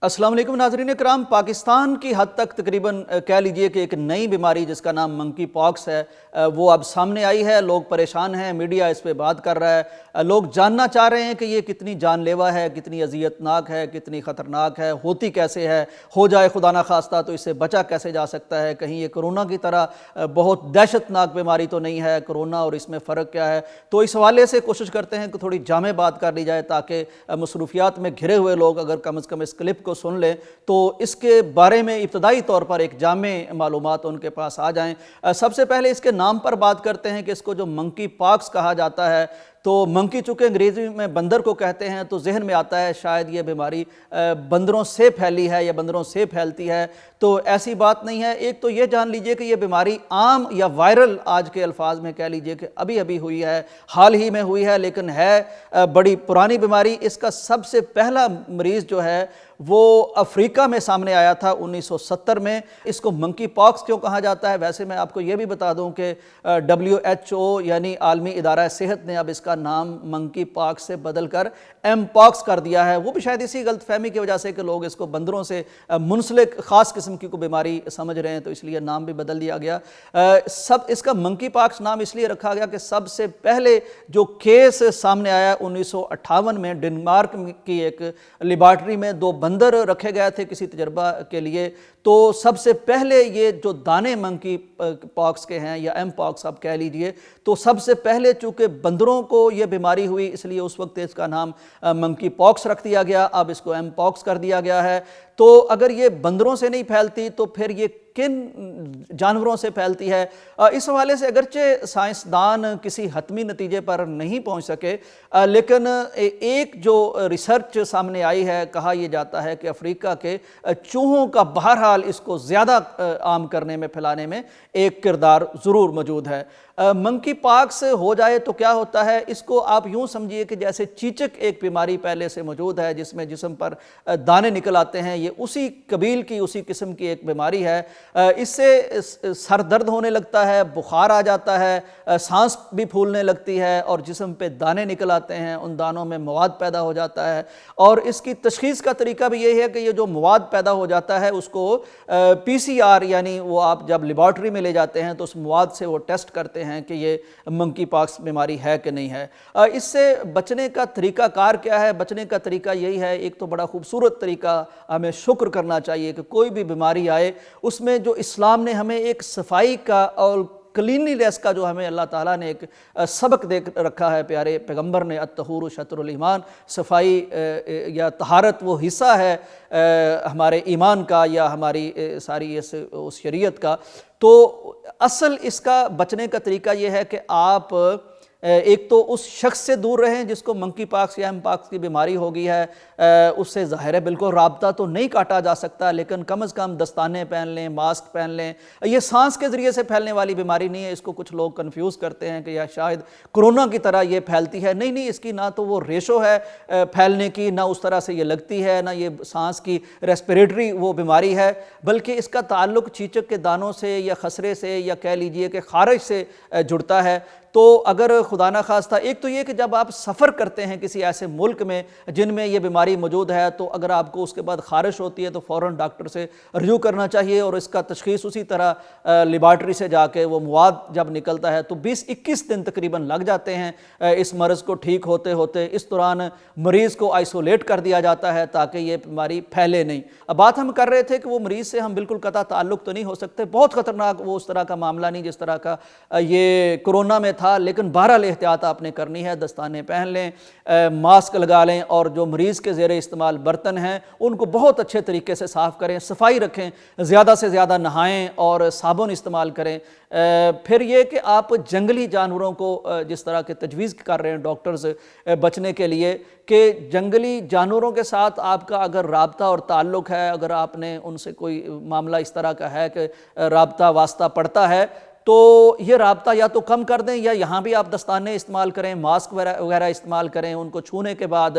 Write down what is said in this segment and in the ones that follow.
अस्सलाम वालेकुम नाज़रीन इकराम। पाकिस्तान की हद तक तकरीबन कह लीजिए कि एक नई बीमारी जिसका नाम मंकी पॉक्स है वो अब सामने आई है। लोग परेशान हैं, मीडिया इस पे बात कर रहा है, लोग जानना चाह रहे हैं कि ये कितनी जानलेवा है, कितनी अजियतनाक है, कितनी ख़तरनाक है, होती कैसे है, हो जाए खुदा ना खास्ता तो इससे बचा कैसे जा सकता है, कहीं ये कोरोना की तरह बहुत दहशतनाक बीमारी तो नहीं है, कोरोना और इसमें फ़र्क क्या है। तो इस हवाले से कोशिश करते हैं कि थोड़ी जामे बात कर ली जाए ताकि मसरूफियात में घिरे हुए लोग अगर कम से कम इस क्लिप को सुन लें तो इसके बारे में इब्तदाई तौर पर एक जामे मालूमात उनके पास आ जाएं। सबसे पहले इसके नाम पर बात करते हैं कि इसको जो मंकी पॉक्स कहा जाता है, तो मंकी चूँकि अंग्रेज़ी में बंदर को कहते हैं तो जहन में आता है शायद ये बीमारी बंदरों से फैली है या बंदरों से फैलती है, तो ऐसी बात नहीं है। एक तो ये जान लीजिए कि ये बीमारी आम या वायरल आज के अल्फाज में कह लीजिए कि अभी अभी हुई है, हाल ही में हुई है, लेकिन है बड़ी पुरानी बीमारी। इसका सबसे पहला मरीज़ जो है वो अफ्रीका में सामने आया था 1970 में। इसको मंकी पॉक्स क्यों कहा जाता है? वैसे मैं आपको ये भी बता दूं कि WHO यानी आलमी इदारा सेहत ने अब इसका नाम मंकी पॉक्स से बदलकर एम पॉक्स कर दिया है। वो भी शायद इसी गलतफहमी की वजह से कि लोग इसको बंदरों से मुंसलिक ख़ास किस्म की कोई बीमारी समझ रहे हैं, तो इसलिए नाम भी बदल दिया गया। सब इसका मंकी पॉक्स नाम इसलिए रखा गया कि सबसे पहले जो केस सामने आया 1958 में डेनमार्क की एक लेबॉर्ट्री में दो बंदर रखे गए थे किसी तजर्बा के लिए। तो सबसे पहले ये जो दाने मंकी पॉक्स के हैं या एम पॉक्स आप कह लीजिए, तो सबसे पहले चूँकि बंदरों को ये बीमारी हुई इसलिए उस वक्त इसका नाम मंकी पॉक्स रख दिया गया, अब इसको एम पॉक्स कर दिया गया है। तो अगर ये बंदरों से नहीं फैलती तो फिर ये किन जानवरों से फैलती है? इस हवाले से अगरचे साइंसदान किसी हतमी नतीजे पर नहीं पहुंच सके, लेकिन एक जो रिसर्च सामने आई है, कहा यह जाता है कि अफ्रीका के चूहों का बहरहाल इसको ज़्यादा आम करने में, फैलाने में एक किरदार ज़रूर मौजूद है। मंकी पॉक्स हो जाए तो क्या होता है? इसको आप यूँ समझिए कि जैसे चीचक एक बीमारी पहले से मौजूद है जिसमें जिस्म पर दाने निकल आते हैं, ये उसी कबील की, उसी किस्म की एक बीमारी है। इससे सर दर्द होने लगता है, बुखार आ जाता है, सांस भी फूलने लगती है और जिस्म पे दाने निकल आते हैं, उन दानों में मवाद पैदा हो जाता है। और इसकी तशख़ीस का तरीका भी यही है कि ये जो मवाद पैदा हो जाता है उसको PCR यानी वो आप जब लेबॉर्ट्री में ले जाते हैं तो उस मवाद से वो टेस्ट करते हैं कि ये मंकी पॉक्स बीमारी है कि नहीं है। इससे बचने का तरीका कार क्या है? बचने का तरीका यही है, एक तो बड़ा खूबसूरत तरीका हमें शुक्र करना चाहिए कि कोई भी बीमारी आए उसमें जो इस्लाम ने हमें एक सफाई का और क्लीनलीनेस का जो हमें अल्लाह ताला ने एक सबक दे रखा है, प्यारे पैगंबर ने, अत्तहूर शत्रुल ईमान, सफाई या तहारत वो हिस्सा है हमारे ईमान का या हमारी सारी उस शरीयत का। तो असल इसका बचने का तरीका ये है कि आप एक तो उस शख्स से दूर रहें जिसको मंकी पॉक्स या एम पॉक्स की बीमारी हो गई है, उससे ज़ाहिर है बिल्कुल राब्ता तो नहीं काटा जा सकता, लेकिन कम से कम दस्ताने पहन लें, मास्क पहन लें। ये सांस के ज़रिए से फैलने वाली बीमारी नहीं है, इसको कुछ लोग कंफ्यूज करते हैं कि या शायद कोरोना की तरह ये फैलती है। नहीं नहीं, इसकी ना तो वो रेशो है फैलने की, ना उस तरह से ये लगती है, ना ये सांस की रेस्पिरेटरी वो बीमारी है, बल्कि इसका ताल्लुक चीचक के दानों से या खसरे से या कह लीजिए कि खारिश से जुड़ता है। तो अगर खुदा ना खास्ता, एक तो ये कि जब आप सफ़र करते हैं किसी ऐसे मुल्क में जिनमें ये बीमारी मौजूद है, तो अगर आपको उसके बाद खारिश होती है तो फ़ौरन डॉक्टर से रिव्यू करना चाहिए और इसका तशख़ीस उसी तरह लेबॉर्ट्री से जाके वो मवाद जब निकलता है तो 20-21 दिन तकरीबन लग जाते हैं इस मर्ज़ को ठीक होते होते। इस दौरान मरीज़ को आइसोलेट कर दिया जाता है ताकि ये बीमारी फैले नहीं। अब बात हम कर रहे थे कि वो मरीज़ से हम बिल्कुल कता ताल्लुक़ तो नहीं हो सकते, बहुत ख़तरनाक वो उस तरह का मामला नहीं जिस तरह का ये कोरोना में था, लेकिन बहरहाल एहतियात आपने करनी है, दस्ताने पहन लें, मास्क लगा लें और जो मरीज़ के ज़ेरे इस्तेमाल बर्तन हैं उनको बहुत अच्छे तरीके से साफ़ करें, सफाई रखें, ज़्यादा से ज़्यादा नहाएं और साबुन इस्तेमाल करें। फिर ये कि आप जंगली जानवरों को जिस तरह के तजवीज़ कर रहे हैं डॉक्टर्स बचने के लिए, कि जंगली जानवरों के साथ आपका अगर राब्ता और ताल्लुक़ है, अगर आपने उनसे कोई मामला इस तरह का है कि राब्ता वास्ता पड़ता है, तो ये राब्ता या तो कम कर दें या यहाँ भी आप दस्ताने इस्तेमाल करें, मास्क वगैरह इस्तेमाल करें। उनको छूने के बाद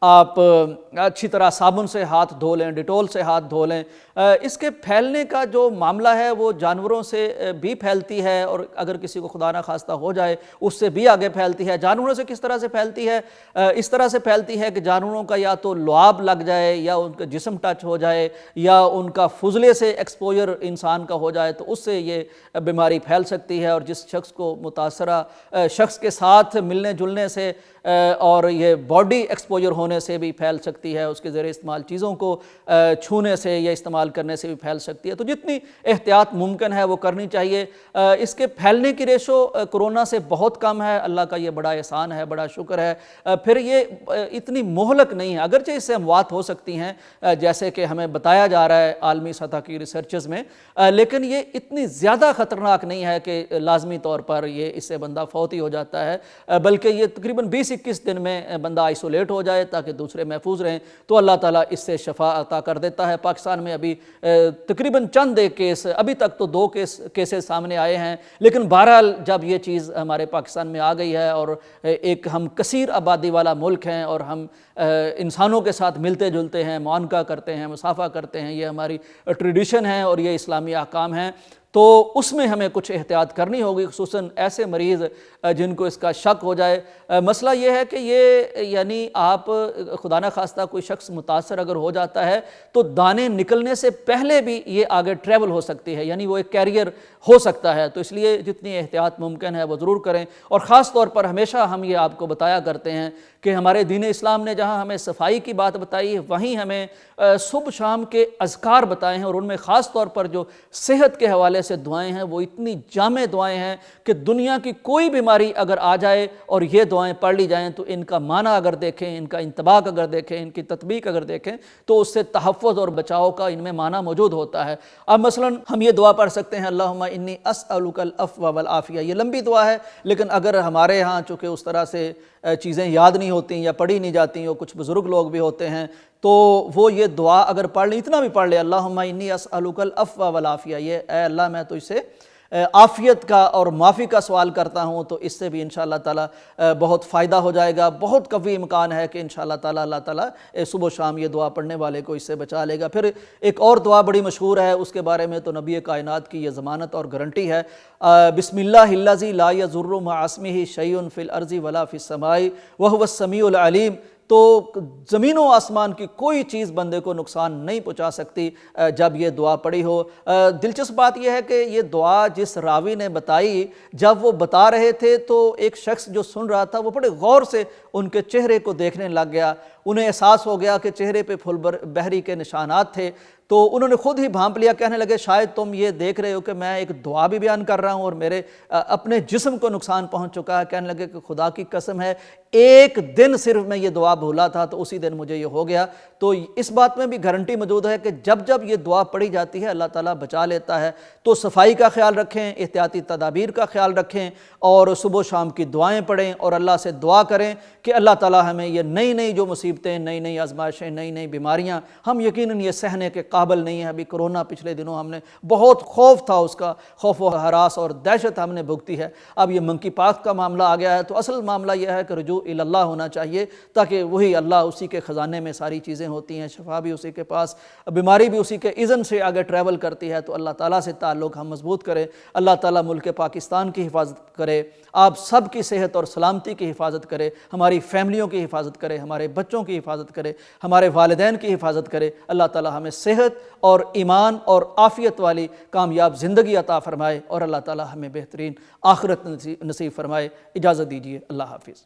آپ اچھی طرح صابن سے ہاتھ دھو لیں، ڈیٹول سے ہاتھ دھو لیں۔ اس کے پھیلنے کا جو معاملہ ہے وہ جانوروں سے بھی پھیلتی ہے، اور اگر کسی کو خدا نخواستہ ہو جائے اس سے بھی آگے پھیلتی ہے۔ جانوروں سے کس طرح سے پھیلتی ہے؟ اس طرح سے پھیلتی ہے کہ جانوروں کا یا تو لعاب لگ جائے، یا ان کا جسم ٹچ ہو جائے، یا ان کا فضلے سے ایکسپوجر انسان کا ہو جائے، تو اس سے یہ بیماری پھیل سکتی ہے۔ اور جس شخص کو متاثرہ شخص کے ساتھ ملنے جلنے سے اور یہ باڈی ایکسپوجر ہونے سے بھی پھیل سکتی ہے، اس کے ذریعے استعمال چیزوں کو چھونے سے یا استعمال کرنے سے بھی پھیل سکتی ہے۔ تو جتنی احتیاط ممکن ہے وہ کرنی چاہیے۔ اس کے پھیلنے کی ریشو کرونا سے بہت کم ہے، اللہ کا یہ بڑا احسان ہے، بڑا شکر ہے۔ پھر یہ اتنی مہلک نہیں ہے، اگرچہ اس سے اموات ہو سکتی ہیں جیسے کہ ہمیں بتایا جا رہا ہے عالمی سطح کی ریسرچز میں، لیکن یہ اتنی زیادہ خطرناک نہیں ہے کہ لازمی طور پر یہ اس سے بندہ فوت ہی ہو جاتا ہے، بلکہ یہ تقریباً 20-21 دن میں بندہ آئسولیٹ ہو جائے تاکہ دوسرے محفوظ رہیں تو اللہ تعالیٰ اس سے شفا عطا کر دیتا ہے۔ پاکستان میں ابھی تقریباً چند ایک کیس، ابھی تک تو 2 کیسز سامنے آئے ہیں، لیکن بہرحال جب یہ چیز ہمارے پاکستان میں آ گئی ہے، اور ایک ہم کثیر آبادی والا ملک ہیں، اور ہم انسانوں کے ساتھ ملتے جلتے ہیں، معانقہ کرتے ہیں، مصافحہ کرتے ہیں، یہ ہماری ٹریڈیشن ہے اور یہ اسلامی احکام ہیں، تو اس میں ہمیں کچھ احتیاط کرنی ہوگی، خصوصاً ایسے مریض جن کو اس کا شک ہو جائے۔ مسئلہ یہ ہے کہ یہ یعنی آپ خدا نخواستہ کوئی شخص متاثر اگر ہو جاتا ہے تو دانے نکلنے سے پہلے بھی یہ آگے ٹریول ہو سکتی ہے، یعنی وہ ایک کیریئر ہو سکتا ہے، تو اس لیے جتنی احتیاط ممکن ہے وہ ضرور کریں۔ اور خاص طور پر ہمیشہ ہم یہ آپ کو بتایا کرتے ہیں کہ ہمارے دین اسلام نے جہاں ہمیں صفائی کی بات بتائی ہے، وہیں ہمیں صبح شام کے اذکار بتائے ہیں، اور ان میں خاص طور پر جو صحت کے حوالے سے دعائیں ہیں وہ اتنی جامع دعائیں ہیں کہ دنیا کی کوئی بیماری اگر آ جائے اور یہ دعائیں پڑھ لی جائیں تو ان کا معنی اگر دیکھیں، ان کا انطباق اگر دیکھیں، ان کی تطبیق اگر دیکھیں تو اس سے تحفظ اور بچاؤ کا ان میں معنی موجود ہوتا ہے۔ اب مثلا ہم یہ دعا پڑھ سکتے ہیں اللہم انی اسألک العفو والعافیہ، یہ لمبی دعا ہے، لیکن اگر ہمارے ہاں چونکہ اس طرح سے چیزیں یاد نہیں ہوتی یا پڑھی نہیں جاتی، اور کچھ بزرگ لوگ بھی ہوتے ہیں تو وہ یہ دعا اگر پڑھ لیں، اتنا بھی پڑھ لیں اللہم انی اسألک العفو والعافیہ، یہ اے اللہ میں تو اس سے عافیت کا اور معافی کا سوال کرتا ہوں، تو اس سے بھی انشاءاللہ تعالیٰ بہت فائدہ ہو جائے گا۔ بہت قوی امکان ہے کہ انشاءاللہ تعالیٰ اللہ تعالیٰ صبح و شام یہ دعا پڑھنے والے کو اس سے بچا لے گا۔ پھر ایک اور دعا بڑی مشہور ہے، اس کے بارے میں تو نبی کائنات کی یہ ضمانت اور گارنٹی ہے، بسم اللہ الذی لا یضر مع اسمہ شیء فی الارض ولا فی السماء وہو السمیع العلیم۔ تو زمین و آسمان کی کوئی چیز بندے کو نقصان نہیں پہنچا سکتی جب یہ دعا پڑھی ہو۔ دلچسپ بات یہ ہے کہ یہ دعا جس راوی نے بتائی، جب وہ بتا رہے تھے تو ایک شخص جو سن رہا تھا وہ بڑے غور سے ان کے چہرے کو دیکھنے لگ گیا، انہیں احساس ہو گیا کہ چہرے پہ پھول بہری کے نشانات تھے، تو انہوں نے خود ہی بھانپ لیا، کہنے لگے شاید تم یہ دیکھ رہے ہو کہ میں ایک دعا بھی بیان کر رہا ہوں اور میرے اپنے جسم کو نقصان پہنچ چکا ہے۔ کہنے لگے کہ خدا کی قسم ہے ایک دن صرف میں یہ دعا بھولا تھا تو اسی دن مجھے یہ ہو گیا۔ تو اس بات میں بھی گارنٹی موجود ہے کہ جب جب یہ دعا پڑھی جاتی ہے اللہ تعالیٰ بچا لیتا ہے۔ تو صفائی کا خیال رکھیں، احتیاطی تدابیر کا خیال رکھیں، اور صبح و شام کی دعائیں پڑھیں، اور اللہ سے دعا کریں کہ اللہ تعالیٰ ہمیں یہ نئی جو مصیبتیں، نئی آزمائشیں، نئی بیماریاں، ہم یقیناً یہ سہنے کے قابل نہیں ہیں۔ ابھی کرونا پچھلے دنوں ہم نے بہت خوف تھا، اس کا خوف و ہراس اور دہشت ہم نے بھگتی ہے۔ اب یہ منکی پاکس کا معاملہ آ گیا ہے، تو اصل معاملہ یہ ہے کہ رجوع اللہ ہونا چاہیے، تاکہ وہی اللہ، اسی کے خزانے میں ساری چیزیں ہوتی ہیں، شفا بھی اسی کے پاس، بیماری بھی اسی کے اذن سے آگے ٹریول کرتی ہے۔ تو اللہ تعالیٰ سے تعلق ہم مضبوط کریں، اللہ تعالیٰ ملک پاکستان کی حفاظت کرے، آپ سب کی صحت اور سلامتی کی حفاظت کرے، ہماری فیملیوں کی حفاظت کرے، ہمارے بچوں کی حفاظت کرے، ہمارے والدین کی حفاظت کرے۔ اللہ تعالیٰ ہمیں صحت اور ایمان اور عافیت والی کامیاب زندگی عطا فرمائے، اور اللہ تعالیٰ ہمیں بہترین آخرت نصیب فرمائے۔ اجازت دیجیے، اللہ حافظ۔